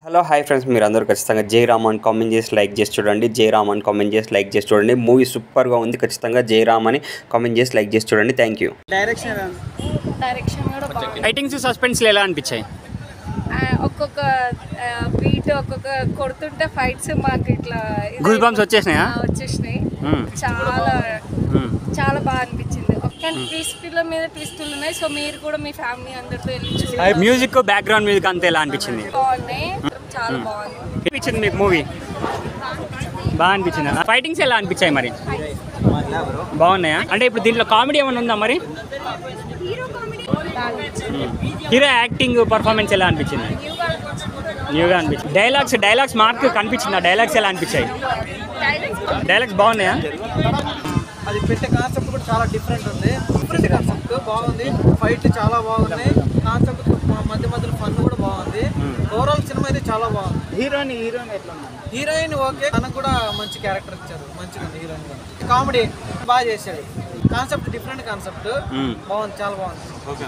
Hello hi friends, మీరు అందరూ ఖచ్చితంగా జై రామ్ అని కామెంట్ చేసి లైక్ చేసి చూడండి. జై రామ్ అని కామెంట్ చేసి లైక్ చేసి చూడండి. మూవీ సూపర్గా ఉంది. ఖచ్చితంగా జై రామ్ అని కామెంట్ చేసి లైక్ చేసి చూడండి. Thank you. డైరెక్షన్ కూడా బాగుంది. ఫైటింగ్స్ సస్పెన్స్లు ఎలా అనిపించాయి? ఒక్కొక్క బీట్ ఒక్కొక్క కొడుతుంటే ఫైట్స్ మాకు ఇట్లా గూస్ బంప్స్ వచ్చేసినాయా? వచ్చేసినాయి. చాలా బాగా అనిపించింది. కానీ ట్విస్టుల మీద ట్విస్టులు ఉన్నాయి. సో మీరు కూడా మీ ఫ్యామిలీ అందరితో వెళ్ళి చూడండి. మ్యూజిక్ బ్యాక్గ్రౌండ్ మ్యూజిక్ అంతా ఎలా అనిపించింది? బాగున్నాయి, చాలా బాగుంది. అనిపించింది మీకు మూవీ? బాగా అనిపించింది. ఫైటింగ్స్ ఎలా అనిపించాయి మరి? బాగున్నాయా? అంటే ఇప్పుడు దీంట్లో కామెడీ ఏమైనా ఉందా మరి? హీరో యాక్టింగ్ పర్ఫార్మెన్స్ ఎలా అనిపించింది? న్యూగా అనిపించింది. డైలాగ్స్ మార్క్ కనిపించిందా? డైలాగ్స్ ఎలా అనిపించాయి? డైలాగ్స్ బాగున్నాయా? అది పెట్టే కాన్సెప్ట్ కూడా చాలా డిఫరెంట్ ఉంది. డిఫరెంట్ కాన్సెప్ట్ బాగుంది. ఫైట్ చాలా బాగున్నాయి. కాన్సెప్ట్ మధ్యలో ఫన్ కూడా బాగుంది. ఓవరాల్ సినిమా అయితే చాలా బాగుంది. హీరోయిన్ ఎట్లా ఉంది? హీరోయిన్ ఓకే, తనకు కూడా మంచి క్యారెక్టర్ ఇచ్చారు. మంచిగా ఉంది హీరోయిన్ కూడా. కామెడీ బాగా చేశాడు. కాన్సెప్ట్ డిఫరెంట్ కాన్సెప్ట్ బాగుంది, చాలా బాగుంది. ఓకే.